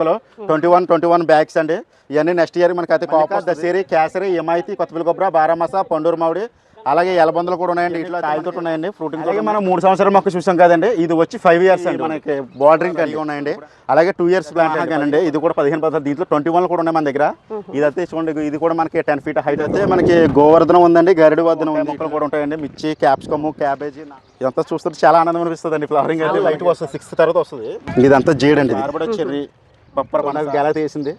21 bags అండి. ఇవన్నీ next year మనకి అయితే కాపస్ దశేరి కేసరి ఎమైతి కొత్తపల్లి కొబ్బరి బారామసా పండూరు మామిడి అలాగే ఎలబందులు కూడా ఉన్నాయండి. ఇట్లా కాయలతో ఉన్నాయండి. ఫ్రూటింగ్ అలాగే మనం 3 సంవత్సరాల మొక్క చూసాం కదండి. ఇది వచ్చి 5 years అండి. మనకి బార్డరింగ్ కలిగి ఉన్నాయండి. అలాగే 2 years ప్లాంట్ కానండి. ఇది కూడా 15 దీంట్లో 21 కూడా ఉన్నాయి మన దగ్గర. ఇదైతే చూడండి, ఇది కూడా మనకి 10 feet హైట్ అయితే మనకి గోవర్ధనం ఉందండి, గరిడి వర్ధనం ఉంది, మొక్కలు కూడా ఉంటాయండి. మిర్చి, క్యాప్సికమ్, క్యాబేజీ ఇదంతా చూస్తుంటే చాలా ఆనందం అనిపిస్తుంది అండి. ఫ్లవరింగ్ అయితే లైట్ వస్తుంది, 6th తర్వాత వస్తుంది. ఇదంతా జీడండి, చెర్రీ పప్పర్ పండుగ గెల తీసింది.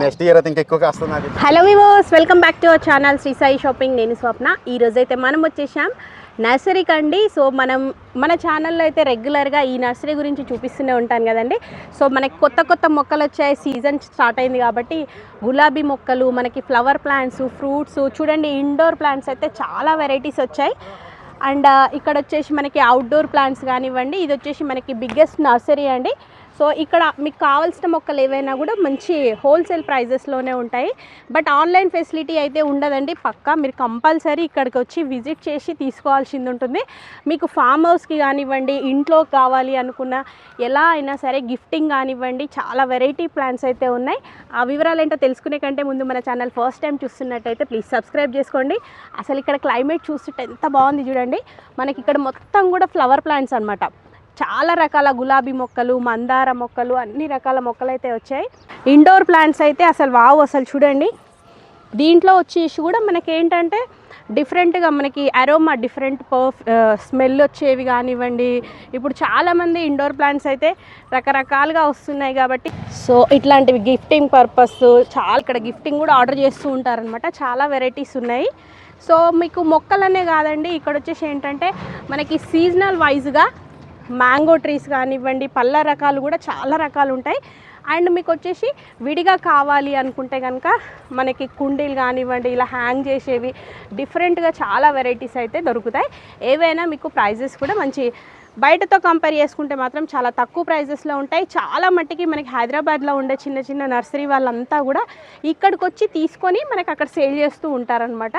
నెక్స్ట్ ఇయర్ అయితే ఇంకా ఎక్కువ వస్తుంది. హలో వివోస్, welcome back to our channel Sri Sai shopping. నేను స్వప్న. ఈరోజు అయితే మనం వచ్చేసాం నర్సరీకి అండి. సో మన ఛానల్లో అయితే రెగ్యులర్గా ఈ నర్సరీ గురించి చూపిస్తూనే ఉంటాను కదండి. సో మనకి కొత్త మొక్కలు వచ్చాయి, సీజన్ స్టార్ట్ అయింది కాబట్టి గులాబీ మొక్కలు, మనకి ఫ్లవర్ ప్లాంట్స్, ఫ్రూట్స్ చూడండి, ఇండోర్ ప్లాంట్స్ అయితే చాలా వెరైటీస్ వచ్చాయి. అండ్ ఇక్కడ వచ్చేసి మనకి అవుట్డోర్ ప్లాంట్స్ కానివ్వండి. ఇది వచ్చేసి మనకి బిగ్గెస్ట్ నర్సరీ అండి. సో ఇక్కడ మీకు కావాల్సిన మొక్కలు ఏవైనా కూడా మంచి హోల్సేల్ ప్రైజెస్లోనే ఉంటాయి. బట్ ఆన్లైన్ ఫెసిలిటీ అయితే ఉండదండి. పక్కా మీరు కంపల్సరీ ఇక్కడికి వచ్చి విజిట్ చేసి తీసుకోవాల్సింది ఉంటుంది. మీకు ఫామ్ హౌస్కి కానివ్వండి, ఇంట్లో కావాలి అనుకున్న ఎలా అయినా సరే, గిఫ్టింగ్ కానివ్వండి, చాలా వెరైటీ ప్లాంట్స్ అయితే ఉన్నాయి. ఆ వివరాలు ఏంటో తెలుసుకునే కంటే ముందు మన ఛానల్ ఫస్ట్ టైం చూస్తున్నట్టయితే ప్లీజ్ సబ్స్క్రైబ్ చేసుకోండి. అసలు ఇక్కడ క్లైమేట్ చూస్తుంటే ఎంత బాగుంది చూడండి. మనకి ఇక్కడ మొత్తం కూడా ఫ్లవర్ ప్లాంట్స్ అనమాట. చాలా రకాల గులాబీ మొక్కలు, మందార మొక్కలు, అన్ని రకాల మొక్కలు అయితే వచ్చాయి. ఇండోర్ ప్లాంట్స్ అయితే అసలు వావ్, అసలు చూడండి. దీంట్లో వచ్చేసి కూడా మనకి ఏంటంటే డిఫరెంట్గా మనకి అరోమా, డిఫరెంట్ స్మెల్ వచ్చేవి కానివ్వండి. ఇప్పుడు చాలామంది ఇండోర్ ప్లాంట్స్ అయితే రకరకాలుగా వస్తున్నాయి కాబట్టి సో ఇట్లాంటివి గిఫ్టింగ్ పర్పస్ చాలా ఇక్కడ గిఫ్టింగ్ కూడా ఆర్డర్ చేస్తూ ఉంటారనమాట. చాలా వెరైటీస్ ఉన్నాయి. సో మీకు మొక్కలనే కాదండి, ఇక్కడ వచ్చేసి ఏంటంటే మనకి సీజనల్ వైజ్గా మ్యాంగో ట్రీస్ కానివ్వండి, పళ్ళ రకాలు కూడా చాలా రకాలు ఉంటాయి. అండ్ మీకు వచ్చేసి విడిగా కావాలి అనుకుంటే కనుక మనకి కుండీలు కానివ్వండి, ఇలా హ్యాంగ్ చేసేవి డిఫరెంట్గా చాలా వెరైటీస్ అయితే దొరుకుతాయి. ఏవైనా మీకు ప్రైజెస్ కూడా మంచి బయటతో కంపేర్ చేసుకుంటే మాత్రం చాలా తక్కువ ప్రైజెస్లో ఉంటాయి. చాలా మట్టికి మనకి హైదరాబాద్లో ఉండే చిన్న నర్సరీ వాళ్ళంతా కూడా ఇక్కడికి వచ్చి తీసుకొని మనకి అక్కడ సేల్ చేస్తూ ఉంటారనమాట.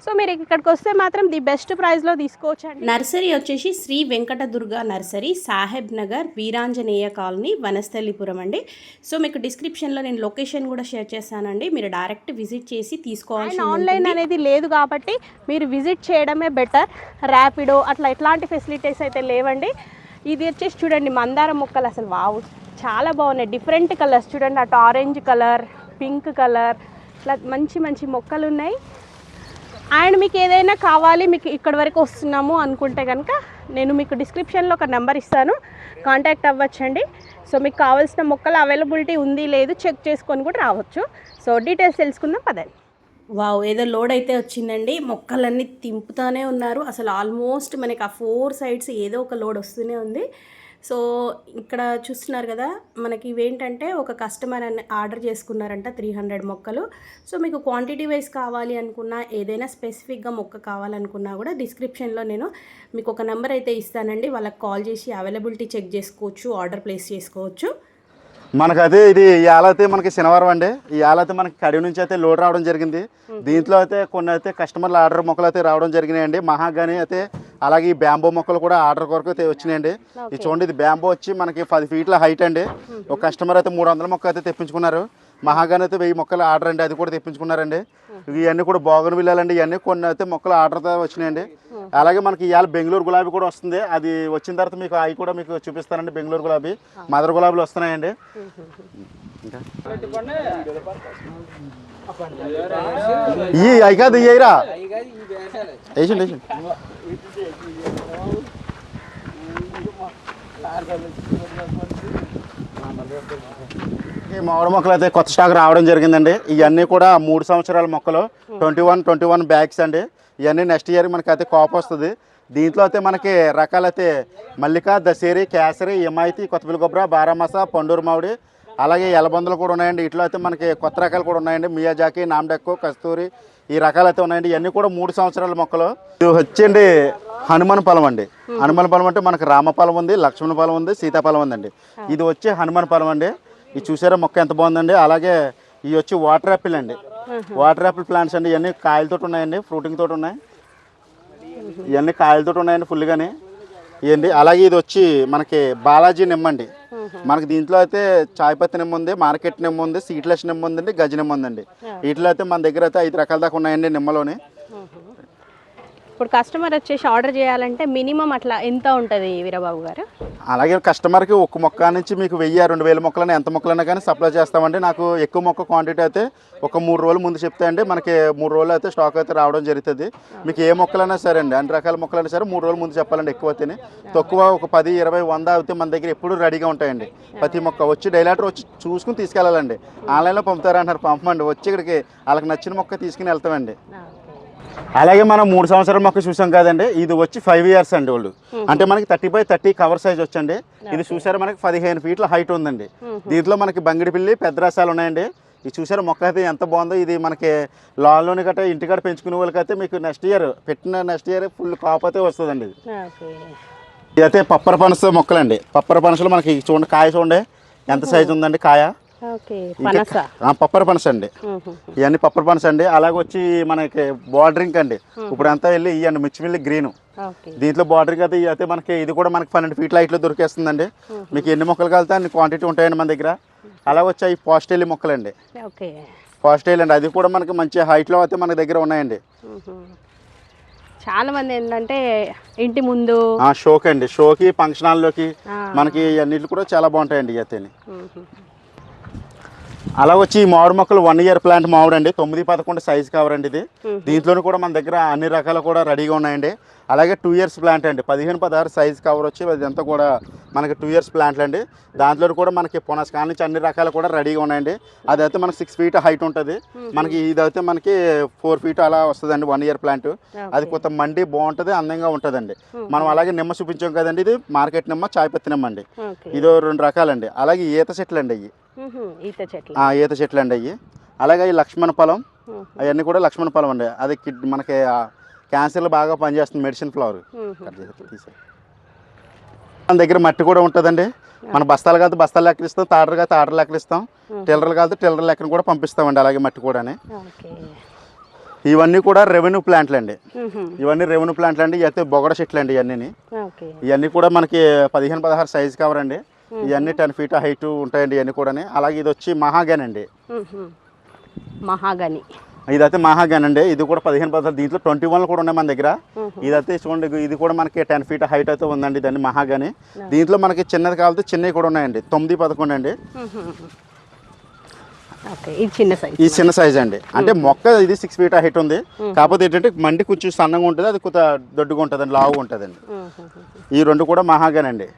సో మీరు ఇక్కడికి వస్తే మాత్రం ది బెస్ట్ ప్రైస్లో తీసుకోవచ్చు అండి. నర్సరీ వచ్చేసి శ్రీ వెంకట దుర్గా నర్సరీ, సాహెబ్ నగర్, వీరాంజనేయ కాలనీ, వనస్థలిపురం అండి. సో మీకు డిస్క్రిప్షన్లో నేను లొకేషన్ కూడా షేర్ చేస్తానండి. మీరు డైరెక్ట్ విజిట్ చేసి తీసుకోవాలి. ఆన్లైన్ అనేది లేదు కాబట్టి మీరు విజిట్ చేయడమే బెటర్. ర్యాపిడో అట్లా ఎట్లాంటి ఫెసిలిటీస్ అయితే లేవండి. ఇది వచ్చేసి చూడండి, మందార మొక్కలు అసలు వావ్, చాలా బాగున్నాయి. డిఫరెంట్ కలర్స్ చూడండి, అటు ఆరెంజ్ కలర్, పింక్ కలర్, ఇట్లా మంచి మొక్కలు ఉన్నాయి. అండ్ మీకు ఏదైనా కావాలి, మీకు ఇక్కడ వరకు వస్తున్నాము అనుకుంటే కనుక నేను మీకు డిస్క్రిప్షన్లో ఒక నెంబర్ ఇస్తాను, కాంటాక్ట్ అవ్వచ్చండి. సో మీకు కావాల్సిన మొక్కల అవైలబిలిటీ ఉంది లేదు చెక్ చేసుకొని కూడా రావచ్చు. సో డీటెయిల్స్ తెలుసుకుందాం పదండి. వావ్, ఏదో లోడ్ అయితే వచ్చిందండి. మొక్కలన్నీ తింపుతానే ఉన్నారు. అసలు ఆల్మోస్ట్ మనకి ఆ 4 sides ఏదో ఒక లోడ్ వస్తూనే ఉంది. సో ఇక్కడ చూస్తున్నారు కదా, మనకి ఇవేంటంటే ఒక కస్టమర్ ఆర్డర్ చేసుకున్నారంట 300 మొక్కలు. సో మీకు క్వాంటిటీ వైజ్ కావాలి అనుకున్నా, ఏదైనా స్పెసిఫిక్గా మొక్క కావాలనుకున్నా కూడా డిస్క్రిప్షన్లో నేను మీకు ఒక నెంబర్ అయితే ఇస్తానండి. వాళ్ళకి కాల్ చేసి అవైలబిలిటీ చెక్ చేసుకోవచ్చు, ఆర్డర్ ప్లేస్ చేసుకోవచ్చు. మనకైతే ఇది ఇవాళైతే మనకి శనివారం అండి. ఇవాళైతే మనకి కడివి నుంచి అయితే లోడ్ రావడం జరిగింది. దీంట్లో అయితే కొన్ని అయితే కస్టమర్ల ఆర్డర్ మొక్కలు అయితే రావడం జరిగినాయండి. మహాగాని అయితే అలాగే ఈ బ్యాంబో మొక్కలు కూడా ఆర్డర్ కొరకు అయితే వచ్చినాయండి. ఇది చూడండి, ఇది బ్యాంబో వచ్చి మనకి 10 feet హైట్ అండి. ఒక కస్టమర్ అయితే 300 మొక్కలు అయితే తెప్పించుకున్నారు. మహాగాని అయితే 1000 మొక్కలు ఆర్డర్ అండి, అది కూడా తెప్పించుకున్నారండి. ఇవన్నీ కూడా బాగుని వెళ్ళాలండి. ఇవన్నీ కొన్ని అయితే మొక్కలు ఆర్డర్తో వచ్చినాయండి. అలాగే మనకి ఇవాళ బెంగళూరు గులాబీ కూడా వస్తుంది. అది వచ్చిన తర్వాత మీకు అవి కూడా మీకు చూపిస్తానండి. బెంగళూరు గులాబీ, మదర్ గులాబీలు వస్తున్నాయండి. ఈ అయి కాదు, ఇయ్యరా వేసండి వేసండి. ఈ మామిడి మొక్కలు అయితే కొత్త స్టాక్ రావడం జరిగిందండి. ఇవన్నీ కూడా 3 సంవత్సరాల మొక్కలు, 21 బ్యాగ్స్ అండి. ఇవన్నీ నెక్స్ట్ ఇయర్ మనకి అయితే కాపు వస్తుంది. దీంట్లో అయితే మనకి రకాలైతే మల్లిక, దశేరి, కేసరి, ఎమైతి, కొత్తపల్లి కొబ్బరి, బారామసా, పండూరు మామిడి, అలాగే ఎలబందులు కూడా ఉన్నాయండి. ఇట్లా అయితే మనకి కొత్త రకాలు కూడా ఉన్నాయండి. మియాజాకి, నామ్డెక్కు, కస్తూరి, ఈ రకాలు అయితే ఉన్నాయండి. ఇవన్నీ కూడా 3 సంవత్సరాల మొక్కలు. ఇది వచ్చండి హనుమాన్ ఫలం అండి. హనుమాన్ ఫలం అంటే మనకి రామఫలం ఉంది, లక్ష్మణ ఫలం ఉంది, సీతాఫలం ఉందండి. ఇది వచ్చి హనుమాన్ ఫలం అండి. ఇది చూసారా మొక్క ఎంత బాగుందండి. అలాగే ఇవి వచ్చి వాటర్ యాపిల్ అండి. వాటర్ యాపిల్ ప్లాంట్స్ అండి. ఇవన్నీ కాయలతో ఉన్నాయండి, ఫ్రూటింగ్ తోటి ఉన్నాయి. ఇవన్నీ కాయలతో ఉన్నాయండి ఫుల్గానే. ఇవ్వండి. అలాగే ఇది వచ్చి మనకి బాలాజీ నిమ్మ అండి. మనకి దీంట్లో అయితే చాయ్ పత్తి నిమ్మ ఉంది, మార్కెట్ నిమ్మ ఉంది, సీడ్లెస్ నిమ్మ ఉందండి, గజ నిమ్మ ఉందండి. వీటిలో అయితే మన దగ్గర అయితే 5 రకాల దాకా ఉన్నాయండి నిమ్మలోని. ఇప్పుడు కస్టమర్ వచ్చేసి ఆర్డర్ చేయాలంటే మినిమం అట్లా ఎంత ఉంటుంది వీరబాబు గారు? అలాగే కస్టమర్కి ఒక్క మొక్క నుంచి మీకు 1000-2000 మొక్కలైనా ఎంత మొక్కలైనా కానీ సప్లై చేస్తామండి. నాకు ఎక్కువ మొక్క క్వాంటిటీ అయితే ఒక 3 రోజులు ముందు చెప్తే అండి మనకి 3 రోజులు అయితే స్టాక్ అయితే రావడం జరుగుతుంది. మీకు ఏ మొక్కలైనా సరే అండి, అన్ని రకాల మొక్కలైనా సరే 3 రోజుల ముందు చెప్పాలండి. ఎక్కువ అయితేనే తక్కువ ఒక 10, 20, 100 అయితే మన దగ్గర ఎప్పుడు రెడీగా ఉంటాయండి. ప్రతి మొక్క వచ్చి డైలాటర్ వచ్చి చూసుకుని తీసుకెళ్ళాలండి. ఆన్లైన్లో పంపుతారంటారు, పంపమండి. వచ్చి ఇక్కడికి వాళ్ళకి నచ్చిన మొక్క తీసుకుని వెళ్తామండి. అలాగే మనం 3 సంవత్సరాల మొక్క చూసాం కదండి, ఇది వచ్చి 5 years అండి వాళ్ళు. అంటే మనకి 30x30 కవర్ సైజ్ వచ్చండి. ఇది చూసారా మనకి 15 feet హైట్ ఉందండి. దీంట్లో మనకి బంగిడి పిల్లి పెద్ద రసాలు ఉన్నాయండి. ఇది చూసారా మొక్క అయితే ఎంత బాగుందో. ఇది మనకి లాన్లోని గట్రా ఇంటికాడ పెంచుకునే వాళ్ళకైతే మీకు నెక్స్ట్ ఇయర్ ఫుల్ కాపు అయితే వస్తుందండి. ఇది అయితే పప్పర పనస మొక్కలండి. పప్పర పనసలు మనకి చూడండి, కాయ చూడండి ఎంత సైజు ఉందండి కాయ. పప్పర పనస అండి. ఇవన్నీ పప్పర పనస అండి. అలాగే వచ్చి మనకి బార్డరింగ్ అండి. ఇప్పుడు అంతా వెళ్ళి ఇవ్వండి మిర్చిమిల్లి గ్రీన్. దీంట్లో బార్డరింగ్ అయితే అయితే మనకి ఇది కూడా మనకి 12 feet హైట్లో దొరికేస్తుందండి. మీకు ఎన్ని మొక్కలు కలితే అన్ని క్వాంటిటీ ఉంటాయండి మన దగ్గర. అలాగే వచ్చి పాస్టేలి మొక్కలండి. పాస్టేలి అండి, అది కూడా మనకి మంచి హైట్లో అయితే మన దగ్గర ఉన్నాయండి. చాలా మంది ఏంటంటే ఇంటి ముందు షోకి అండి, షోకి ఫంక్షన్ హాల్లోకి మనకి అన్నిట్లు కూడా చాలా బాగుంటాయండి అయితే. అలా వచ్చి ఈ మామిడి మొక్కలు 1 year ప్లాంట్ మామిడి అండి. 9-11 సైజ్ కవర్ అండి ఇది. దీంట్లోనూ కూడా మన దగ్గర అన్ని రకాలు కూడా రెడీగా ఉన్నాయండి. అలాగే 2 years ప్లాంట్ అండి. 15-16 సైజ్ కవర్ వచ్చి అదంతా కూడా మనకి 2 years ప్లాంట్లు అండి. దాంట్లో కూడా మనకి పునస్కాల నుంచి అన్ని రకాలు కూడా రెడీగా ఉన్నాయండి. అదైతే మనకి 6 feet హైట్ ఉంటుంది. మనకి ఇదైతే మనకి 4 feet అలా వస్తుందండి 1 year ప్లాంట్. అది కొంత మండి బాగుంటుంది, అందంగా ఉంటుందండి. మనం అలాగే నిమ్మ చూపించాం కదండి, ఇది మార్కెట్ నిమ్మ, చాయ్ పత్తి నిమ్మ అండి. ఇదో 2 రకాలండి. అలాగే ఈత చెట్లు అండి అయ్యి, ఈత చెట్లు అండి అయ్యి. అలాగే ఈ లక్ష్మణ ఫలం, అవన్నీ కూడా లక్ష్మణ ఫలం అండి. అది మనకి క్యాన్సర్లు బాగా పనిచేస్తుంది, మెడిసిన్ ఫ్లవర్. మన దగ్గర మట్టి కూడా ఉంటుందండి. మన బస్తాలు కాదు బస్తాలు లెక్కలిస్తాం, తాడరు కాదు తాడరు లెక్కలిస్తాం, టిల్లర్లు కాదు టిల్లర్ లెక్కన కూడా పంపిస్తామండి. అలాగే మట్టి కూడా. ఇవన్నీ కూడా రెవెన్యూ ప్లాంట్లు అండి. ఇవన్నీ రెవెన్యూ ప్లాంట్లు అండి. ఇవైతే బొగడ చెట్లు అండి. ఇవన్నీ కూడా మనకి 15-16 సైజ్ కవర్ అండి. ఇవన్నీ 10 feet హైట్ ఉంటాయండి ఇవన్నీ కూడా. అలాగే ఇది వచ్చి మహాగని అండి. ఇదైతే మహాగని అండి. ఇది కూడా 15-16, దీంట్లో 21 కూడా ఉన్నాయి మన దగ్గర. ఇదైతే చూడండి, ఇది కూడా మనకి 10 feet హైట్ అయితే ఉందండి. దాన్ని మహాగని. దీంట్లో మనకి చిన్నది కావాలంటే చిన్నవి కూడా ఉన్నాయండి. 9-11 అండి. ఈ చిన్న సైజ్ అండి. అంటే మొక్క ఇది 6 feet హైట్ ఉంది. కాకపోతే ఏంటంటే మండి కొంచెం సన్నగా ఉంటుంది, అది కొంత దొడ్డుగా ఉంటుంది అండి, లావుగా ఉంటుందండి. ఈ 2 కూడా మహాగని అండి.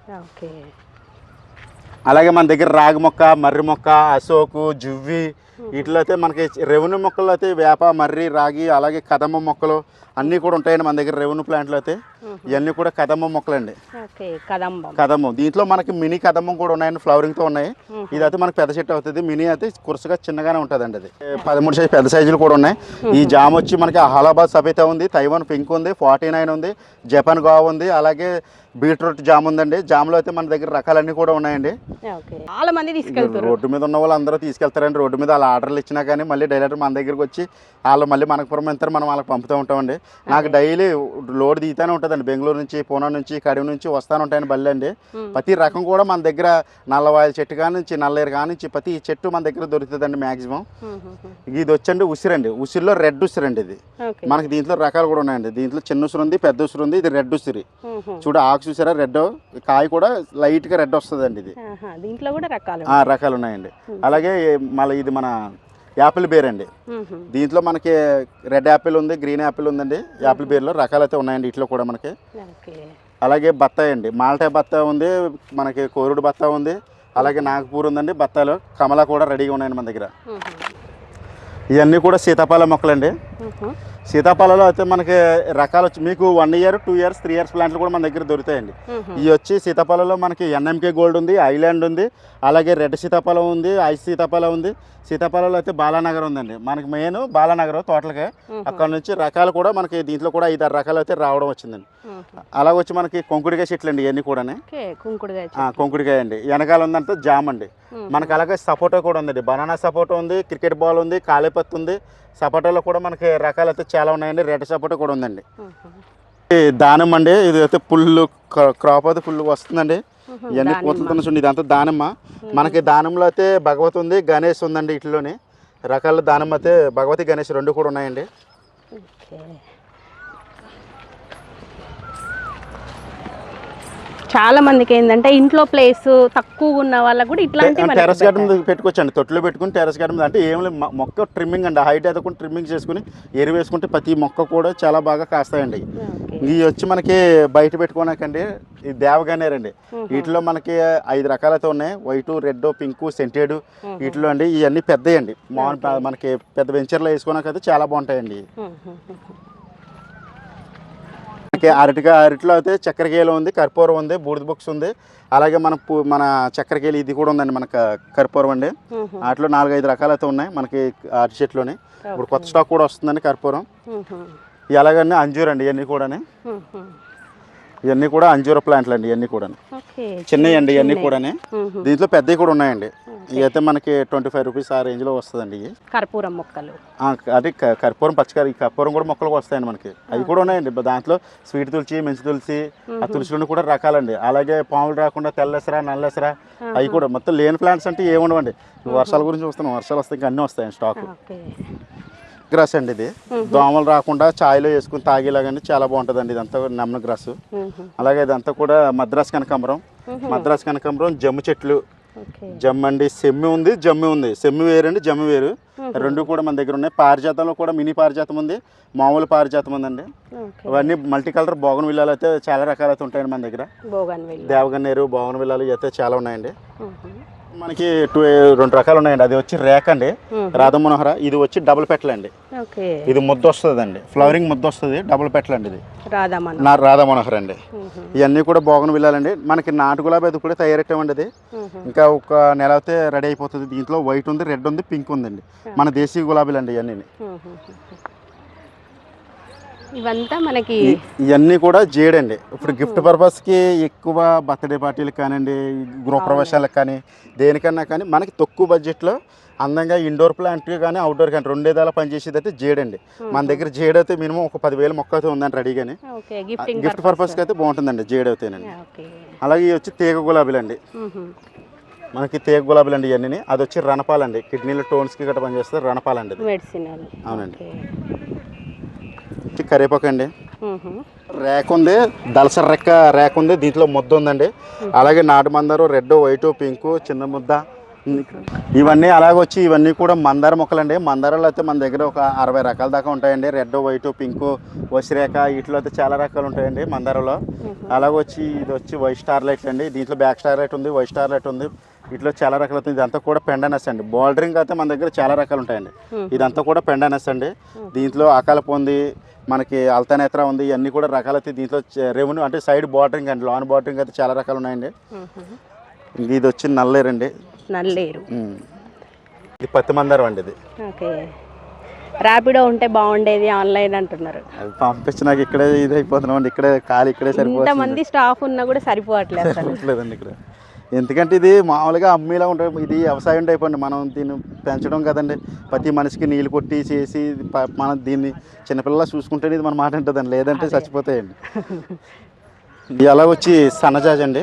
అలాగే మన దగ్గర రాగి మొక్క, మర్రి మొక్క, అశోకు, జువ్వి, వీటిలో అయితే మనకి రెవెన్యూ మొక్కలు అయితే వేప, మర్రి, రాగి, అలాగే కదమ్మ మొక్కలు అన్నీ కూడా ఉంటాయండి మన దగ్గర. రెవెన్యూ ప్లాంట్లు అయితే ఇవన్నీ కూడా కదమ్మ మొక్కలండి. కదమ్మం. దీంట్లో మనకి మినీ కదమ్మం కూడా ఉన్నాయండి, ఫ్లవరింగ్తో ఉన్నాయి. ఇదైతే మనకి పెద్ద చెట్టు అవుతుంది. మినీ అయితే కురుసుగా చిన్నగానే ఉంటుందండి. అది 13 సైజు పెద్ద సైజులు కూడా ఉన్నాయి. ఈ జామ్ వచ్చి మనకి అలహాబాద్ సఫేతా ఉంది, తైవాన్ పింక్ ఉంది, 49 ఉంది, జపాన్ గోవా ఉంది, అలాగే బీట్రూట్ జామ్ ఉందండి. జామ్లో అయితే మన దగ్గర రకాలన్నీ కూడా ఉన్నాయండి. చాలా మంది తీసుకెళ్తారు. రోడ్డు మీద ఉన్న వాళ్ళు అందరూ తీసుకెళ్తారండి. రోడ్డు మీద వాళ్ళ ఆర్డర్లు ఇచ్చినా కానీ మళ్ళీ డైరెక్టర్ మన దగ్గరికి వచ్చి వాళ్ళు మళ్ళీ మనకు పురమంతారు, మనం వాళ్ళకి పంపుతూ ఉంటామండి. నాకు డైలీ లోడ్ దిగుతూనే ఉంటుందండి. బెంగళూరు నుంచి, పూనా నుంచి, కడిమి నుంచి వస్తూనే ఉంటాయని బల్లి అండి. ప్రతి రకం కూడా మన దగ్గర నల్లవాయల చెట్టు కానించి, నల్లేరు కానించి ప్రతి చెట్టు మన దగ్గర దొరుకుతుందండి మ్యాక్సిమం. ఇది వచ్చండి ఉసిరండి. ఉసిరిలో రెడ్ ఉసిరండి. ఇది మనకి దీంట్లో రకాలు కూడా ఉన్నాయండి. దీంట్లో చిన్న ఉసిరి ఉంది, పెద్ద ఉసిరి ఉంది. ఇది రెడ్ ఉసిరి. చూడ ఆకు చూసారా, రెడ్ కాయ కూడా లైట్ గా రెడ్ వస్తుందండి. ఇది దీంట్లో కూడా రకాలు ఉన్నాయండి. అలాగే మళ్ళీ ఇది మన యాపిల్ బేర్ అండి. దీంట్లో మనకి రెడ్ యాపిల్ ఉంది, గ్రీన్ యాపిల్ ఉందండి. యాపిల్ బేర్లో రకాలు అయితే ఉన్నాయండి వీటిలో కూడా మనకి. అలాగే బత్తాయి అండి. మాల్టాయ్ బత్తాయి ఉంది, మనకి కోరుడు బత్తాయి ఉంది, అలాగే నాగపూర్ ఉందండి. బత్తాయిలో కమలా కూడా రెడీగా ఉన్నాయండి మన దగ్గర. ఇవన్నీ కూడా సీతాఫల మొక్కలండి. సీతాఫలలో అయితే మనకి రకాలు వచ్చి మీకు 1 year, 2 years, 3 years ప్లాంట్లు కూడా మన దగ్గర దొరుకుతాయండి. ఇవి వచ్చి సీతాఫలలో మనకి NMK గోల్డ్ ఉంది, ఐలాండ్ ఉంది, అలాగే రెడ్ సీతాఫలం ఉంది, ఐస్ సీతాఫలం ఉంది. సీతాఫలంలో అయితే బాలానగర్ ఉందండి. మనకి మెయిన్ బాలానగర్ తోటలకే. అక్కడ నుంచి రకాలు కూడా మనకి దీంట్లో కూడా 5-6 రకాలు అయితే రావడం వచ్చిందండి. అలాగే వచ్చి మనకి కొంకుడికాయ చెట్లు అండి. ఇవన్నీ కూడా కొంకుడికాయ అండి. వెనకాల ఉందంటే జామ్ అండి. మనకి అలాగే సపోటా కూడా ఉందండి. బనానా సపోటా ఉంది, క్రికెట్ బాల్ ఉంది, కాలేపత్తి ఉంది. సపోటాలో కూడా మనకి రకాలు అయితే చాలా ఉన్నాయండి. రెడ్ సపోటా కూడా ఉందండి. దానిమ్మ అండి, ఇది అయితే పుల్లు క్రాప్ అయితే ఫుల్ వస్తుందండి. ఇవన్నీ పూతలతో చూడండి, ఇదంతా దానిమ్మ. మనకి దానిమ్మలో అయితే భగవతి ఉంది, గణేష్ ఉందండి. వీటిలోని రకాల దానిమ్మ అయితే భగవతి గణేష్ రెండు కూడా ఉన్నాయండి. చాలా మందికి ఏంటంటే ఇంట్లో ప్లేస్ తక్కువ ఉన్న వాళ్ళకి కూడా ఇట్లాంటి టెర్రస్ గార్డెన్ పెట్టుకోవచ్చండి. తొట్టులో పెట్టుకుని టెర్రస్ గార్డెన్ అంటే ఏం లేదు, మొక్క ట్రిమ్మింగ్ అండి, హైట్ ఎదకుండా ట్రిమ్మింగ్ చేసుకుని ఎరువు వేసుకుంటే ప్రతి మొక్క కూడా చాలా బాగా కాస్తాయండి. ఇవి వచ్చి మనకి బయట పెట్టుకోనాకండి, ఈ దేవగన్నేరండి. వీటిలో మనకి 5 రకాలైతే ఉన్నాయి, వైట్, రెడ్, పింక్, సెంటెడ్. వీటిలో అండి ఇవన్నీ పెద్దయండి, మనకి పెద్ద వెంచర్లో వేసుకోనాకైతే చాలా బాగుంటాయండి. అరటిలో అయితే చక్కెరకేలు ఉంది, కర్పూరం ఉంది, బూడిద బుక్స్ ఉంది. అలాగే మన చక్కెరకేలు ఇది కూడా ఉందండి, మనకు కర్పూరం అండి. వాటిలో 4-5 రకాలు అయితే ఉన్నాయి మనకి అరటి చెట్లోని. ఇప్పుడు కొత్త స్టాక్ కూడా వస్తుందండి కర్పూరం. అలాగని అంజూర్ అండి, ఇవన్నీ కూడా అంజూర ప్లాంట్లు అండి. ఇవన్నీ కూడా చిన్నవి అండి, ఇవన్నీ కూడా. దీంట్లో పెద్దవి కూడా ఉన్నాయండి. ఇవైతే మనకి 25 రూపీస్ ఆ రేంజ్లో వస్తుందండి. ఇవి కర్పూరం మొక్కలు, అది కర్పూరం ఈ కర్పూరం కూడా మొక్కలకు వస్తాయండి మనకి. అవి కూడా ఉన్నాయండి. దాంట్లో స్వీట్ తులసి, మంచి తులసి, ఆ తులసిలో కూడా రకాలండి. అలాగే పాములు రాకుండా తెల్లెసరా, నల్లెసరా, అవి కూడా మొత్తం లేని ప్లాంట్స్ అంటే ఏముండవండి. వర్షాల గురించి చూస్తున్నాం, వర్షాలు వస్తాయి ఇంకా అన్నీ వస్తాయండి స్టాక్. గ్రాస్ అండి, ఇది దోమలు రాకుండా ఛాయ్లో వేసుకుని తాగేలాగండి, చాలా బాగుంటుందండి. ఇదంతా నెమ్మన గ్రాస్. అలాగే ఇదంతా కూడా మద్రాస్ కనకాంబరం, జమ్ము చెట్లు, జమ్ము అండి, సెమ్మి ఉంది, జమ్మి ఉంది. సెమ్మి వేరండి, జమ్మి వేరు, రెండు కూడా మన దగ్గర ఉన్నాయి. పారిజాతంలో కూడా మినీ పారిజాతం ఉంది, మామూలు పారిజాతం ఉందండి. అవన్నీ మల్టీ కలర్ బోగన్ విల్లాలు అయితే చాలా రకాలు అయితే ఉంటాయండి మన దగ్గర. దేవగన్నేరు, బోగన్ విల్లాలు అయితే చాలా ఉన్నాయండి. మనకి 2 రకాలు ఉన్నాయండి. అది వచ్చి రేక్ అండి, రాధా మనోహర. ఇది వచ్చి డబుల్ పెట్లండి, ఇది ముద్ద వస్తుందండి, ఫ్లవరింగ్ ముద్ద వస్తుంది, డబుల్ పెట్లండి. ఇది రాధా మనోహర్ అండి. ఇవన్నీ కూడా బోగన్ విల్లాలండి. మనకి నాటు గులాబీ అది కూడా తయారెట్టామండి. అది ఇంకా ఒక నెల అయితే రెడీ అయిపోతుంది. దీంట్లో వైట్ ఉంది, రెడ్ ఉంది, పింక్ ఉందండి. మన దేశీ గులాబీలు అండి ఇవన్నీ. ఇవంతా మనకి ఇవన్నీ కూడా జేడండి. ఇప్పుడు గిఫ్ట్ పర్పస్కి ఎక్కువ బర్త్డే పార్టీలకు కానివ్వండి, గృహప్రవేశాలకు కానీ దేనికన్నా కానీ మనకి తక్కువ బడ్జెట్లో అందంగా ఇండోర్ ప్లాంట్ కానీ అవుట్డోర్ కానీ రెండేదాలా పనిచేసేది అయితే జేడండి. మన దగ్గర జేడ్ అయితే మినిమం ఒక 10,000 మొక్క అయితే ఉందండి రెడీగానే. గిఫ్ట్ పర్పస్కి అయితే బాగుంటుందండి జేడ్ అవుతాయండి. అలాగే ఇవి వచ్చి తీగ గులాబీలు అండి, మనకి తీగ గులాబీలు అండి ఇవన్నీ. అది వచ్చి రణపాలండి, కిడ్నీలో టోన్స్కి గట్రా పనిచేస్తుంది రణపాలండి. అవునండి. కరివేపాకు అండి, రేక్ ఉంది, దళసర రెక్క రేక్ ఉంది, దీంట్లో ముద్ద ఉందండి. అలాగే నాటు మందారం, రెడ్, వైట్, పింక్, చిన్న ముద్ద, ఇవన్నీ అలాగే వచ్చి ఇవన్నీ కూడా మందార మొక్కలండి. మందారాలు అయితే మన దగ్గర ఒక 60 రకాల దాకా ఉంటాయండి. రెడ్, వైట్, పింక్, వసిరేఖ, వీటిలో అయితే చాలా రకాలు ఉంటాయండి మందారంలో. అలాగే వచ్చి ఇది వచ్చి వైట్ స్టార్లైట్ అండి, దీంట్లో బ్యాక్ స్టార్లైట్ ఉంది, వైట్ స్టార్లైట్ ఉంది. వీటిలో చాలా రకాలు అవుతుంది. ఇదంతా కూడా పెండనస్ అండి. బోల్డరింగ్ అయితే మన దగ్గర చాలా రకాలు ఉంటాయండి. ఇదంతా కూడా పెండనస్ అండి. దీంట్లో అకాల పొంది, మనకి అల్తానేత్ర ఉంది, ఇవన్నీ కూడా రకాలు అయితే. దీంట్లో రెవెన్యూ అంటే సైడ్ బార్డరింగ్ అండి, లాన్ బార్డరింగ్ అయితే చాలా రకాలు ఉన్నాయండి. ఇది వచ్చి నల్లేరు అండి, ఇది పత్తి మందారం అండి. ఇది ర్యాపిడో ఉంటే బాగుండేది, ఆన్లైన్ అంటున్నారు. అది పంపించినాక ఇక్కడే ఇది అయిపోతున్నాం అండి, ఇక్కడే ఖాళీ, ఇక్కడే సరిపోతుంది. మంది స్టాఫ్ ఉన్నా కూడా సరిపోవట్లేదండి ఇక్కడ. ఎందుకంటే ఇది మామూలుగా అమ్మేలా ఉంటుంది, ఇది వ్యవసాయం టైప్ అండి. మనం దీన్ని పెంచడం కదండి, ప్రతి మనిషికి నీళ్ళు కొట్టి చేసి మనం దీన్ని చిన్నపిల్లలా చూసుకుంటేనే ఇది మన మాట ఉంటుందండి, లేదంటే చచ్చిపోతాయండి. ఇలా వచ్చి సన్నజాజి అండి,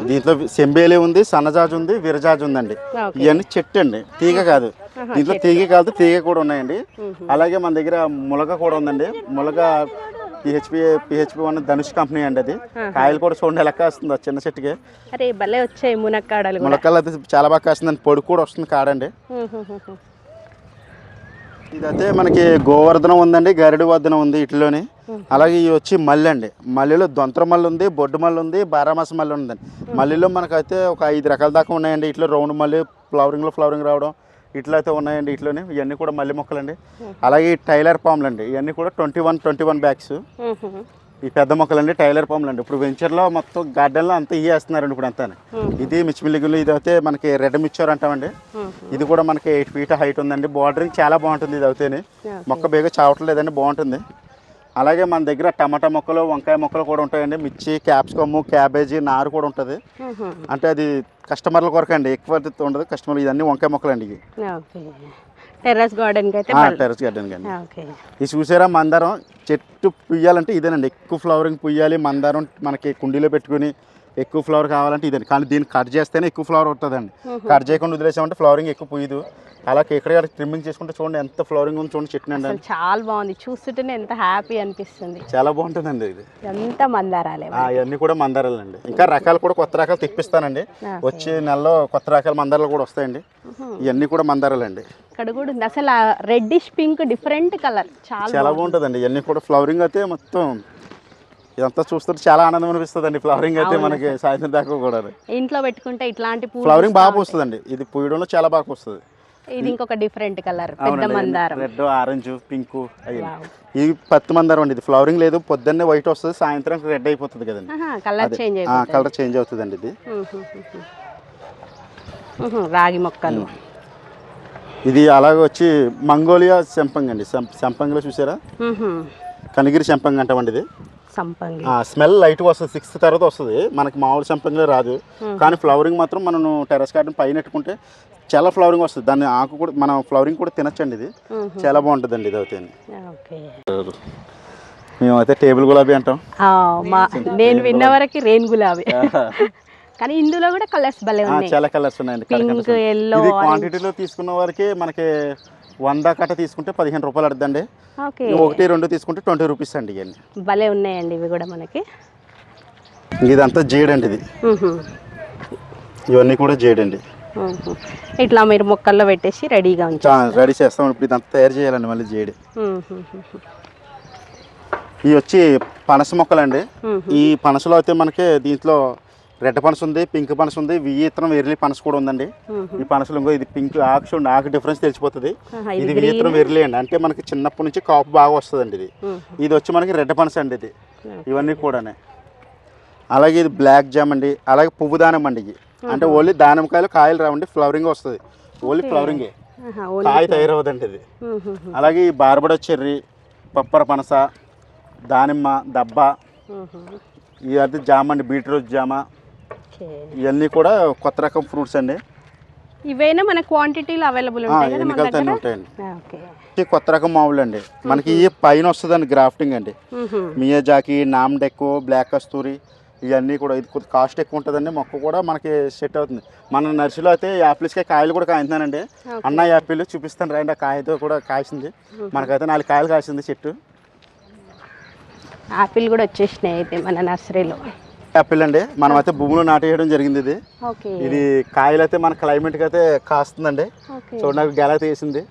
దీంట్లో సెంబేలి ఉంది, సన్నజాజి ఉంది, విరజాజి ఉందండి. ఇవన్నీ చెట్టు అండి, తీగ కాదు. దీంట్లో తీగ కాదు, తీగ కూడా ఉన్నాయండి. అలాగే మన దగ్గర ములగ కూడా ఉందండి. ములగ పిహెచ్పి 1 ధనుష్ కంపెనీ అండి. అది కాయలు కూడా చూడండి ఎలా కాస్తుంది, ఆ చిన్న చెట్టుకి. వచ్చాయి మునక్కాడలు అయితే చాలా బాగా కాస్తుందండి, పొడి కూడా వస్తుంది కాడండి. ఇదైతే మనకి గోవర్ధనం ఉందండి, గరిడి వర్ధనం ఉంది ఇట్లోని. అలాగే ఇవి వచ్చి మల్లె అండి. మల్లెలో దొంతర మల్లె ఉంది, బొడ్డు మల్లె ఉంది, బారామాస మల్లె ఉందండి. మల్లెలో మనకైతే ఒక 5 రకాల దాకా ఉన్నాయండి. ఇట్లా రౌండ్ మల్లె, ఫ్లవరింగ్ రావడం ఇట్లా అయితే ఉన్నాయండి. ఇట్లోనే ఇవన్నీ కూడా మల్లె మొక్కలండి. అలాగే టైలర్ పాములు అండి, ఇవన్నీ కూడా 21 బ్యాగ్స్. ఈ పెద్ద మొక్కలండి, టైలర్ పాములు అండి. ఇప్పుడు వెంచర్లో మొత్తం గార్డెన్లో అంతా ఇవి వేస్తున్నారండి ఇప్పుడు అంతా. ఇది మిర్చిమిల్లిగులు, ఇది అయితే మనకి రెడ్ మిర్చర్ అంటామండి. ఇది కూడా మనకి 8 ఫీట్ హైట్ ఉందండి. బార్డరింగ్ చాలా బాగుంటుంది ఇది అవుతేనే, మొక్క బేగా చావట్లేదండి, బాగుంటుంది. అలాగే మన దగ్గర టమాటా మొక్కలు వంకాయ మొక్కలు కూడా ఉంటాయండి. మిర్చి, క్యాప్సికమ్, క్యాబేజీ, నారు కూడా ఉంటుంది. అంటే అది కస్టమర్ల కొరకు అండి, ఎక్కువ ఉండదు కస్టమర్లు. ఇవన్నీ వంకాయ మొక్కలు అండి ఇవి. టెర్రస్ గార్డెన్ అయితే టెర్రస్ గార్డెన్ అండి. ఇది చూసారా, మందారం చెట్టు పుయ్యాలంటే ఇదేనండి. ఎక్కువ ఫ్లవరింగ్ పుయ్యాలి మందారం, మనకి కుండీలో పెట్టుకుని ఎక్కువ ఫ్లవర్ కావాలంటే ఇదండి. కానీ దీన్ని కట్ చేస్తేనే ఎక్కువ ఫ్లవర్ ఉంటుందండి. కట్ చేయకుండా వదిలేసామంటే ఫ్లవరింగ్ ఎక్కువ పుయ్యదు. అలా ఎక్కడ ట్రిమ్మింగ్ చేసుకుంటే చూడండి ఎంత ఫ్లవరింగ్ ఉంది చూడండి చెట్టు అండి. చాలా బాగుంది, చూస్తుంటేనే ఎంత హ్యాపీ అనిపిస్తుంది. చాలా బాగుంటుందండి ఇది. ఎంత మందారాలే, అవన్నీ కూడా మందారాలండి. ఇంకా రకాలు కూడా కొత్త రకాలు తెప్పిస్తానండి. వచ్చే నెలలో కొత్త రకాల మందారాలు కూడా వస్తాయండి. ఇవన్నీ కూడా మందారాలండి. ఇక్కడ కూడా ఉంది అసలు రెడ్డిష్ పింక్ డిఫరెంట్ కలర్, చాలా బాగుంటుందండి. ఇవన్నీ కూడా ఫ్లవరింగ్ అయితే మొత్తం ఇదంతా చూస్తుంటే చాలా ఆనందం అనిపిస్తుంది అండి. ఫ్లవరింగ్ అయితే మనకి సాయంత్రం దాకా కూడా ఇంట్లో పెట్టుకుంటే ఇట్లాంటి ఫ్లవరింగ్ బాగా వస్తుందండి. ఇది పూయడంలో చాలా బాగా వస్తుంది. ఇది ఇంకొక డిఫరెంట్ కలర్, పెద్ద మందారం, రెడ్, ఆరెంజ్, పింక్. ఇది పత్తి మందారం అండి. ఇది ఫ్లవరింగ్ లేదు, పొద్దున్నే వైట్ వస్తుంది, సాయంత్రం రెడ్ అయిపోతుంది కదండి. కలర్ చేంజ్ అవుతుంది అండి. ఇది రాగి మొక్కలు. ఇది అలాగే వచ్చి మంగోలియా సంపంగి అండి. సంపంగిలో చూసారా, కనిగిరి సంపంగి అంటామండి. ఇది స్మెల్ లైట్గా వస్తుంది, 6th తర్వాత వస్తుంది. మనకి మామూలు సంపంగిలో రాదు. కానీ ఫ్లవరింగ్ మాత్రం మనం టెర్రస్ గార్డెన్ పైన పెట్టుకుంటే చాలా ఫ్లవరింగ్ వస్తుంది. దాన్ని ఆకు కూడా మనం ఫ్లవరింగ్ కూడా తినచ్చండి. ఇది చాలా బాగుంటుందండి. ఇది అయితే మేమైతే టేబుల్ గులాబీ అంటాం. నేను విన్న వరకు రెయిన్ గులాబీ, కానీ ఇందులో కూడా కలర్స్ భలే ఉన్నాయి. చాలా కలర్స్ ఉన్నాయండి. Pink, yellow. ఇది క్వాంటిటీలో తీసుకున్న వారికి మనకి 100 కట్ట తీసుకుంటే 15 రూపాయలు పడుతుందండి. 1, 2 తీసుకుంటే 20 రూపీస్ అండి. ఇవన్నీ భలే ఉన్నాయండి. ఇవి కూడా మనకి ఇదంతా జేడండి. ఇది ఇవన్నీ కూడా జేడండి. ఇట్లా మీరు మొక్కల్లో పెట్టేసి రెడీగా రెడీ చేస్తాం. ఇప్పుడు ఇదంతా తయారు చేయాలండి మళ్ళీ జేడి. ఇవి వచ్చి పనస మొక్కలండి. ఈ పనసలో అయితే మనకి దీంట్లో రెడ్ పనస ఉంది, పింక్ పనస ఉంది, వియత్నం వెర్లి పనస కూడా ఉందండి. ఈ పనసలు ఇంకో ఇది పింక్ ఆకు చూడండి, ఆకు డిఫరెన్స్ తెలిసిపోతుంది. ఇది వియత్నం వెర్లి అండి, అంటే మనకి చిన్నప్పటి నుంచి కాపు బాగా వస్తుందండి. ఇది వచ్చి మనకి రెడ్ పనస అండి. ఇది ఇవన్నీ కూడానే. అలాగే ఇది బ్లాక్ జామ్ అండి. అలాగే పువ్వు దానం అండి. ఇవి అంటే ఓన్లీ దానిమ్మకాయలు కాయలు రావండి, ఫ్లవరింగ్ వస్తుంది. ఓన్లీ ఫ్లవరింగే, కాయ తయారవదండి ఇది. అలాగే ఈ బార్బడో చెర్రీ, పప్పర పనస, దానిమ్మ, దబ్బ, ఇది జామ అండి, బీట్రూట్ జామ. ఇవన్నీ కూడా కొత్త రకం ఫ్రూట్స్ అండి. ఇవైనా మన క్వాంటిటీలో అవైలబుల్ ఉంటాయండి. కొత్త రకం మామూలు అండి. మనకి ఈ పైన వస్తుందండి గ్రాఫ్టింగ్ అండి. మియాజాకి, నామ్డెక్కో, బ్లాక్ కస్తూరి, ఇవన్నీ కూడా. ఇది కొద్ది కాస్ట్ ఎక్కువ ఉంటుందండి. మొక్క కూడా మనకి సెట్ అవుతుంది. మన నర్సరీలో అయితే యాపిల్స్కే కాయలు కూడా కాయించానండి. అన్న యాపిల్ చూపిస్తాను రండి. ఆ కాయతో కూడా కాసింది. మనకైతే 4 కాయలు కాసింది చెట్టు. యాపిల్ కూడా వచ్చేసినాయి అయితే మన నర్సరీలో. యాపిల్ అండి, మనం అయితే భూమిలో నాటేయడం జరిగింది. ఇది కాయలు అయితే మన క్లైమేట్కి అయితే కాస్తుందండి. చూడండి, నాకు గెల తీసింది.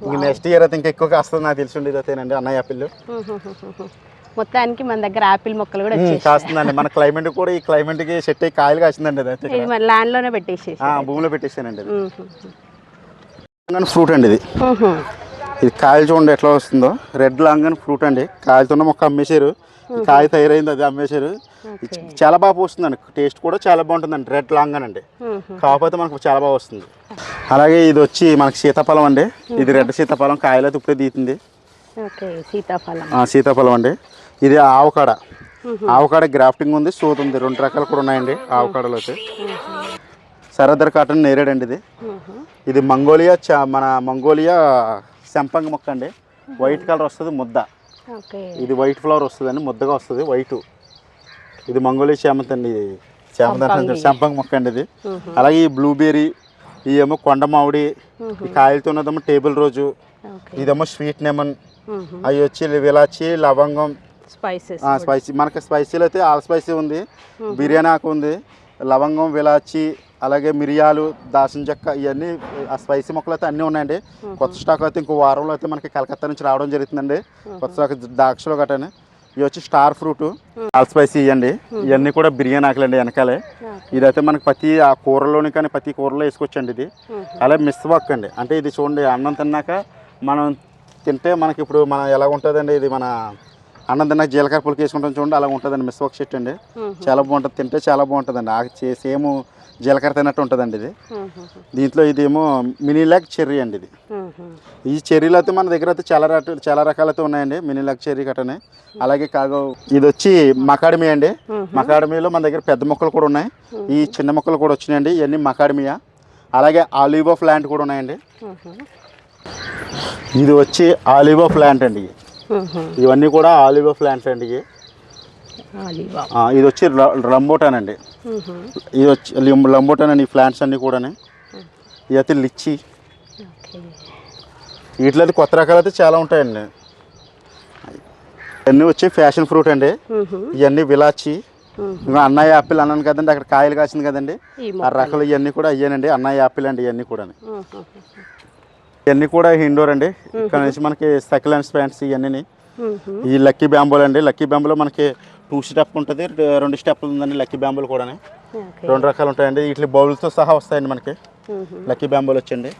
ఇంక నెక్స్ట్ ఇయర్ అయితే ఇంకా ఎక్కువ కాస్తుంది నాకు తెలిసి ఉండేది అయితేనండి. అన్న యాపిల్ మొత్తానికి మన దగ్గర యాపిల్ మొక్కలు కూడా కాస్తుందండి. మన క్లైమేట్ కూడా ఈ క్లైమేట్కి సెట్ అయ్యి కాయలు కాసిందండి. అది ల్యాండ్ లోనే పెట్టేసి భూమిలో పెట్టేసానండి. అది ఫ్రూట్ అండి. ఇది కాయలు చూడండి ఎట్లా వస్తుందో. రెడ్ లాంగన్ ఫ్రూట్ అండి. కాయలతో మొక్క అమ్మేశారు, కాయ తయారైంది, అది అమ్మేశారు. చాలా బాగా వస్తుందండి. టేస్ట్ కూడా చాలా బాగుంటుందండి. రెడ్ లాంగన్ అండి, కాకపోతే మనకు చాలా బాగా వస్తుంది. అలాగే ఇది వచ్చి మనకి సీతాఫలం అండి. ఇది రెడ్ సీతాఫలం, కాయలు అయితే ఇప్పుడే తీసింది. సీతాఫలం అండి. ఇది ఆవకాడ గ్రాఫ్టింగ్ ఉంది, సోది ఉంది, 2 రకాలు కూడా ఉన్నాయండి ఆవకాడలో అయితే. సరదర్ కాటన్ నేరేడ్ అండి. ఇది మంగోలియా మన మంగోలియా సంపంగి మొక్క అండి. వైట్ కలర్ వస్తుంది, ముద్ద. ఇది వైట్ ఫ్లవర్ వస్తుందండి, ముద్దగా వస్తుంది వైట్. ఇది మంగోలియా చామంతి అండి. చామంతి సంపంగి మొక్క అండి ఇది. అలాగే ఈ బ్లూబెర్రీ, ఇదేమో కొండ మామిడి, ఈ కాయలతో ఉన్నదేమో టేబుల్ రోజు, ఇదేమో స్వీట్ లెమన్, అవి వచ్చి విలాచి, లవంగం, స్పైసీ. మనకి స్పైసీలో అయితే ఆల్ స్పైసీ ఉంది, బిర్యానీ ఆకు ఉంది, లవంగం, విలాచి, అలాగే మిరియాలు, దాల్చిన చెక్క, ఇవన్నీ ఆ స్పైసీ మొక్కలు అయితే అన్నీ ఉన్నాయండి. కొత్త స్టాక్ అయితే ఇంకో వారంలో అయితే మనకి కలకత్తా నుంచి రావడం జరుగుతుందండి. కొత్త స్టాక్ ద్రాక్షలో గట్టని. ఇవి వచ్చి స్టార్ ఫ్రూట్, ఆల్ స్పైసీ ఇవ్వండి. ఇవన్నీ కూడా బిర్యానీ ఆకులండి వెనకాలే. ఇదైతే మనకి ప్రతి ఆ కూరలోని కానీ ప్రతి కూరలో వేసుకోవచ్చండి. ఇది అలాగే మిస్వాక్ అండి. అంటే ఇది చూడండి, అన్నం తిన్నాక మనం తింటే మనకి ఇప్పుడు మనం ఎలా ఉంటుందండి, ఇది మన అన్నం తిన్నాక జీలకర్ర పులికి వేసుకుంటాం చూడండి, అలా ఉంటుందండి మిస్వాక్ చెట్టు అండి. చాలా బాగుంటుంది, తింటే చాలా బాగుంటుందండి. సేమ్ జీలకర్ర తిన్నట్టు ఉంటుందండి ఇది. దీంట్లో ఇదేమో మినీ లాక్ చెర్రీ అండి. ఇది ఈ చెర్రీలు అయితే మన దగ్గర అయితే చాలా రకాలైతే ఉన్నాయండి. మినీ లక్ చెర్రీ కట్టనే. అలాగే కాగో ఇది వచ్చి మకాడమియా అండి. మకాడమియాలో మన దగ్గర పెద్ద మొక్కలు కూడా ఉన్నాయి, ఈ చిన్న మొక్కలు కూడా వచ్చినాయండి. ఇవన్నీ మకాడమియా. అలాగే ఆలివో ప్లాంట్ కూడా ఉన్నాయండి. ఇది వచ్చి ఆలివో ప్లాంట్ అండి. ఇవన్నీ కూడా ఆలివో ప్లాంట్స్ అండి. ఇది వచ్చి రంబోటాన్ అండి. ఇది వచ్చి రంబోటాన్ అండి. ఈ ప్లాంట్స్ అన్నీ కూడా. ఇది అయితే లిచ్చి. వీటిలో అయితే కొత్త రకాలు అయితే చాలా ఉంటాయండి. ఇవన్నీ వచ్చి ఫ్యాషన్ ఫ్రూట్ అండి. ఇవన్నీ విలాచి. అన్నయ్య యాపిల్ అన్నాను కదండి, అక్కడ కాయలు కాసింది కదండి, ఆ రకాలు ఇవన్నీ కూడా అయ్యానండి. అన్నయ్య యాపిల్ అండి. ఇవన్నీ కూడా ఇవన్నీ కూడా ఇండోర్ అండి. ఇక్కడ నుంచి మనకి సక్యులెంట్స్ ప్లాంట్స్ ఇవన్నీ. ఈ లక్కీ బ్యాంబోలు అండి. లక్కీ బ్యాంబోలో మనకి 2 స్టెప్ ఉంటుంది, 2 స్టెప్లు ఉందండి. లక్కీ బ్యాంబోలు కూడా 2 రకాలు ఉంటాయండి. వీటి బౌల్తో సహా వస్తాయండి మనకి లక్కీ బ్యాంబోలు వచ్చండి.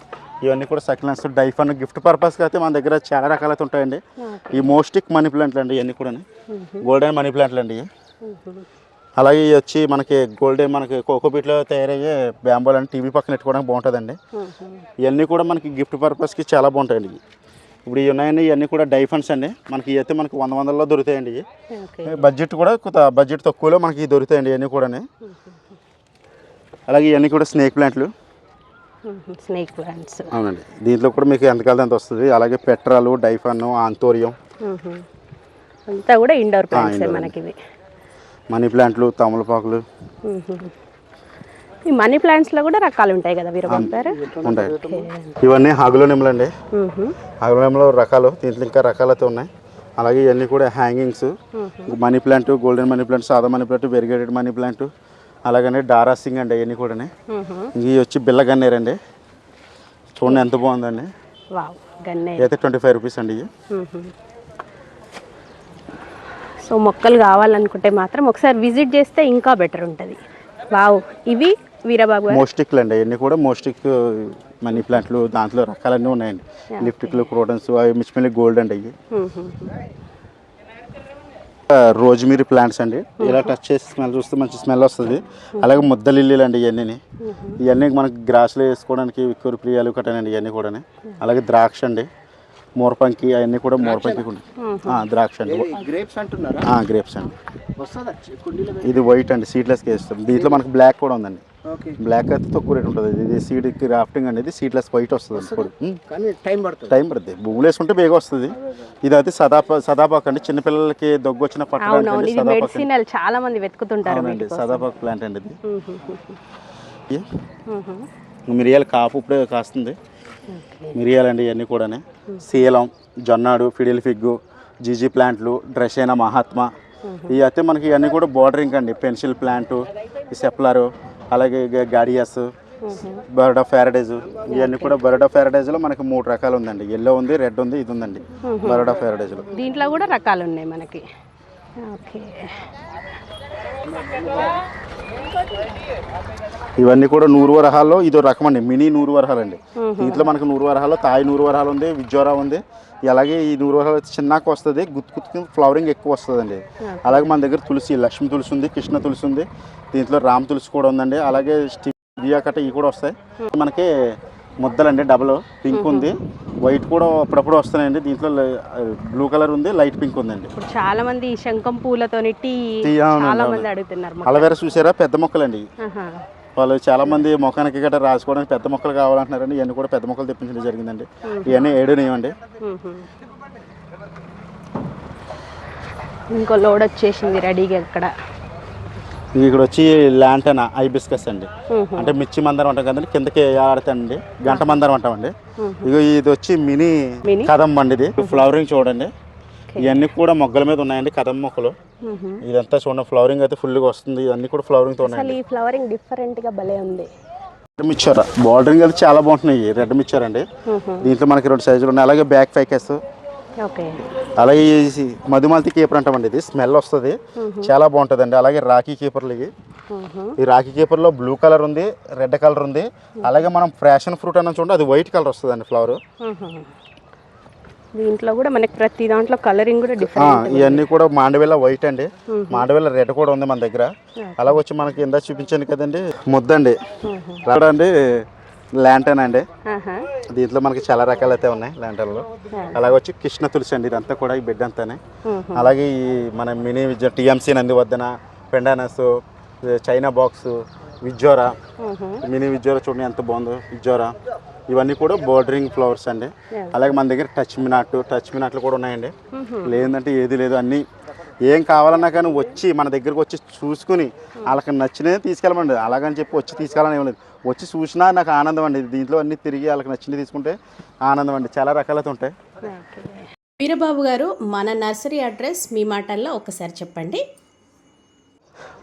ఇవన్నీ కూడా సక్యులెంట్స్ డైఫన్ గిఫ్ట్ పర్పస్కి అయితే మన దగ్గర చాలా రకాలైతే ఉంటాయండి. ఈ మోస్టిక్ మనీ ప్లాంట్లు అండి. ఇవన్నీ కూడా గోల్డెన్ మనీ ప్లాంట్లు అండి. అలాగే వచ్చి మనకి గోల్డెన్ మనకి కోకోపీట్లో తయారయ్యే బ్యాంబోలు అని టీవీ పక్కన పెట్టుకోవడానికి బాగుంటుందండి. ఇవన్నీ కూడా మనకి గిఫ్ట్ పర్పస్కి చాలా బాగుంటాయండి. ఇప్పుడు ఇవి ఉన్నాయండి. ఇవన్నీ కూడా డైఫన్స్ అండి. మనకి అయితే మనకి 100లో దొరుకుతాయండి. బడ్జెట్ కూడా బడ్జెట్ తక్కువలో మనకి దొరుకుతాయండి ఇవన్నీ కూడా. అలాగే ఇవన్నీ కూడా స్నేక్ ప్లాంట్లు. అవునండి. దీంట్లో కూడా మీకు ఎంతకాలం ఎంత వస్తుంది. అలాగే పెట్రాలు, డైఫన్, ఆంతోరియం అంతా కూడా ఇండోర్ ప్లాంట్స్ మనకి. మనీ ప్లాంట్లు, తమలపాకులు. ఈ మనీ ప్లాంట్స్లో కూడా రకాలు ఉంటాయి కదా వీరబాబు గారు? ఉంటాయి. ఇవన్నీ హాగులోనిమ్లు అండి. హాగులోనిమ్లో రకాలు, దీంట్లో ఇంకా రకాలైతే ఉన్నాయి. అలాగే ఇవన్నీ కూడా hangings. Money plant, golden money plant, సాదా money plant, variegated money plant, అలాగనే డారాసింగ్ అండి. ఇవన్నీ కూడా ఇవి వచ్చి బిల్ల గన్నేరు అండి. చూడండి ఎంత బాగుందండి. అయితే 25 రూపీస్ అండి. ఇవి సో మొక్కలు కావాలనుకుంటే మాత్రం ఒకసారి విజిట్ చేస్తే ఇంకా బెటర్ ఉంటుంది. వావ్, ఇవి వీరబాబు మోస్టిక్లు అండి. ఇవన్నీ కూడా మోస్టిక్ మనీ ప్లాంట్లు. దాంట్లో రకాలన్నీ ఉన్నాయండి. లిప్టిక్లు, క్రోటన్స్, అవి మిచ్చిమిల్లి గోల్డ్ అండి. అవి రోజ్మీరీ ప్లాంట్స్ అండి. ఇలా టచ్ చేసి స్మెల్ చూస్తే మంచి స్మెల్ వస్తుంది. అలాగే ముద్ద లిల్లీలు అండి. ఇవన్నీ మనకి గ్రాస్లో వేసుకోవడానికి విక్కురు ప్రియాలు కట్టానండి. ఇవన్నీ కూడా. అలాగే ద్రాక్ష అండి, మోరపంకి. అవన్నీ కూడా మోరపంకి ద్రాక్ష అండి. గ్రేప్స్ అండి. ఇది వైట్ అండి, సీడ్లెస్కి వేస్తాం. దీంట్లో మనకి బ్లాక్ కూడా ఉందండి. బ్లాక్ అయితే తక్కువ రేట్ ఉంటుంది. ఇది సీడ్ గ్రాఫ్టింగ్ అనేది సీడ్లెస్ వైట్ వస్తుంది. టైం పడుతుంది. భూములు వేసుకుంటే బేగా వస్తుంది. ఇది అయితే సదాపాకు అండి. చిన్నపిల్లలకి దగ్గు వచ్చిన పట్టడానికి చాలా మంది వెతుకుతుంటారు. సదాపాకు ప్లాంట్ అండి. ఇది మిరియాల కాపు ఇప్పుడే కాస్తుంది. మిరియాలండి. ఇవన్నీ కూడా శీలం, జొన్నాడు, ఫిడిల్ ఫిగ్గు, జీజీ ప్లాంట్లు, డ్రెషేనా, మహాత్మా. ఇవి అయితే మనకి ఇవన్నీ కూడా బోర్డరింగ్ అండి. పెన్సిల్ ప్లాంటు, సెప్లరు, అలాగే గాడియాస్, బర్డ్ ఆఫ్ ప్యారడైజ్. ఇవన్నీ కూడా బర్డ్ ఆఫ్ ప్యారడైజ్లో మనకి 3 రకాలు ఉందండి. ఎల్లో ఉంది, రెడ్ ఉంది, ఇది ఉందండి బర్డ్ ఆఫ్ ప్యారడైజ్లో. దీంట్లో కూడా రకాలు ఉన్నాయి మనకి. ఓకే. ఇవన్నీ కూడా 100 వరహాల్లో ఇదో రకం అండి. మినీ 100 వరహాలు అండి. దీంట్లో మనకి 100 వరహాల్లో తాయి 100 వరహాలు ఉంది, విజ్జోరా ఉంది. అలాగే ఈ 100 వరహాలు చిన్నాకు వస్తుంది, గుత్తుకు ఫ్లవరింగ్ ఎక్కువ వస్తుందండి. అలాగే మన దగ్గర తులసి, లక్ష్మీ తులసి ఉంది, కృష్ణ తులసి ఉంది. దీంట్లో రామ్ తులసి కూడా ఉందండి. అలాగే స్టివియా కట్ట ఇవి కూడా వస్తాయి. మనకి ముద్దలండి, డబల్ పింక్ ఉంది, వైట్ కూడా అప్పుడప్పుడు వస్తున్నాయండి. దీంట్లో బ్లూ కలర్ ఉంది, లైట్ పింక్ ఉందండి. చాలా మంది శంఖం పూలతోని చాలా మంది అడుగుతున్నారు. అలవేరా చూసారా, పెద్ద మొక్కలండి. వాళ్ళు చాలా మంది ముఖానికి గట్రా రాసుకోవడానికి పెద్ద మొక్కలు కావాలంటున్నారండి. ఇవన్నీ కూడా పెద్ద మొక్కలు తెప్పించడం జరిగిందండి. ఇవన్నీ 7 ఇవ్వండి. ఇంకో లోడ్ వచ్చేసింది రెడీగా. ఇక్కడ వచ్చి ల్యాంటనా ఐబిస్కస్ అండి. అంటే మిర్చి మందారం అంటాం కదండి, కిందకి ఆడతానండి, గంట మందారం అంటామండి. ఇక ఇది వచ్చి మినీ కదం అండి. ఇది ఫ్లవరింగ్ చూడండి. ఇవన్నీ కూడా మొగ్గల మీద ఉన్నాయండి, కదం మొక్కలు. ఇదంతా చూడండి, ఫ్లవరింగ్ అయితే ఫుల్గా వస్తుంది. ఇవన్నీ కూడా ఫ్లవరింగ్ తో ఉన్నాయి. ఫ్లవరింగ్ డిఫరెంట్ గా భలే ఉంది. రెడ్ మిక్చర్ బార్డరింగ్ అయితే చాలా బాగుంటున్నాయి. రెడ్ మిక్చర్ అండి. దీంట్లో మనకి 2 సైజులు ఉన్నాయి. అలాగే బ్యాక్ ఫైకస్, అలాగే మధుమాలతి కీపర్ అంటామండి. ఇది స్మెల్ వస్తుంది, చాలా బాగుంటుందండి. అలాగే రాఖీ కీపర్లు. ఈ రాఖీ కీపర్లో బ్లూ కలర్ ఉంది, రెడ్ కలర్ ఉంది. అలాగే మనం ఫ్యాషన్ ఫ్రూట్ అన్న చూడండి, అది వైట్ కలర్ వస్తుందండి ఫ్లవర్. దీంట్లో కూడా మనకి ప్రతి దాంట్లో కలరింగ్ కూడా డిఫరెంట్. ఇవన్నీ కూడా మాండవేల వైట్ అండి, మాండవేల రెడ్ కూడా ఉంది మన దగ్గర. అలాగే వచ్చి మనకి ఇందా చూపించాను కదండి ముద్దండి. అండి ల్యాంటన్ అండి. ఆహా. దీంట్లో మనకి చాలా రకాలు అయితే ఉన్నాయి ల్యాంటన్లో. అలాగే వచ్చి కృష్ణ తులసి అండి, ఇదంతా కూడా ఈ బెడ్ అంతానే. అలాగే ఈ మన మినీ విజయ టీఎంసీ నంది వద్దన పెండానస్, చైనా బాక్స్, విజ్జోరా, మినీ విజ్జోరా చూడండి ఎంత బాగుందో విజ్జోరా. ఇవన్నీ కూడా బోర్డరింగ్ ఫ్లవర్స్ అండి. అలాగే మన దగ్గర టచ్ మినాట్లు కూడా ఉన్నాయండి. లేదంటే ఏది లేదు, అన్నీ ఏం కావాలన్నా కానీ వచ్చి మన దగ్గరకు వచ్చి చూసుకుని వాళ్ళకి నచ్చినవి తీసుకెళ్ళమండి. అలాగని చెప్పి వచ్చి తీసుకెళ్ళని ఏం లేదు, వచ్చి చూసినా నాకు ఆనందం అండి. దీంట్లో అన్నీ తిరిగి వాళ్ళకి నచ్చినవి తీసుకుంటే ఆనందం అండి. చాలా రకాలతో ఉంటాయి. వీరబాబు గారు, మన నర్సరీ అడ్రస్ మీ మాటల్లో ఒకసారి చెప్పండి.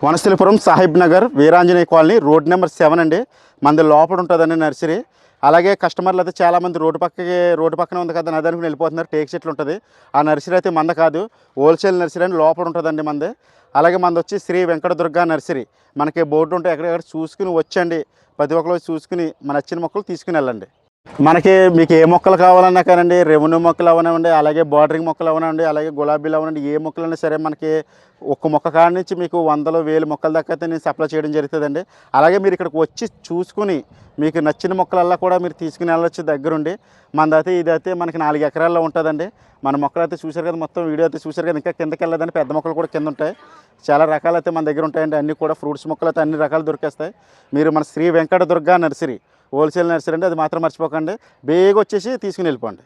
Vanasthalipuram, Sahib Nagar, Veeranjaneya colony, road number 7 అండి. మనది లోపల ఉంటుందండి నర్సరీ. అలాగే కస్టమర్లు అయితే చాలామంది రోడ్డు పక్కనే ఉంది కదా నది అనుకుని వెళ్ళిపోతున్నారు. టేక్ చెట్లు ఉంటుంది. ఆ నర్సరీ అయితే మంద కాదు, హోల్సేల్ నర్సరీ అని లోపల ఉంటుందండి మంది. అలాగే మనది వచ్చి శ్రీ వెంకట దుర్గా నర్సరీ. మనకి బోర్డు ఉంటాయి, ఎక్కడెక్కడ చూసుకుని వచ్చండి. ప్రతి ఒక్కరు చూసుకుని మన నచ్చిన మొక్కలు తీసుకుని వెళ్ళండి. మీకు ఏ మొక్కలు కావాలన్నా కానండి, రెవెన్యూ మొక్కలు అవనండి, అలాగే బార్డరింగ్ మొక్కలు అవనండి, అలాగే గులాబీలు అవనండి, ఏ మొక్కలైనా సరే మనకి ఒక్క మొక్క కాడ నుంచి మీకు 100,000 మొక్కల దాకా అయితే నేను సప్లై చేయడం జరుగుతుందండి. అలాగే మీరు ఇక్కడికి వచ్చి చూసుకుని మీకు నచ్చిన మొక్కలల్లా కూడా మీరు తీసుకుని వెళ్ళొచ్చు దగ్గరుండి. మనదైతే ఇదైతే మనకి 4 ఎకరాల్లో ఉంటుందండి. మన మొక్కలు అయితే చూసారు కదా, మొత్తం వీడియో అయితే చూసారు కదా. ఇంకా కిందకి వెళ్ళదండి, పెద్ద మొక్కలు కూడా కింద ఉంటాయి. చాలా రకాలు అయితే మన దగ్గర ఉంటాయండి. అన్నీ కూడా ఫ్రూట్స్ మొక్కలు అయితే అన్ని రకాలు దొరికేస్తాయి. మీరు మన Sri Venkata Durga nursery wholesale nursery అండి, అది మాత్రం మర్చిపోకండి. బేగా వచ్చేసి తీసుకుని వెళ్ళిపోండి.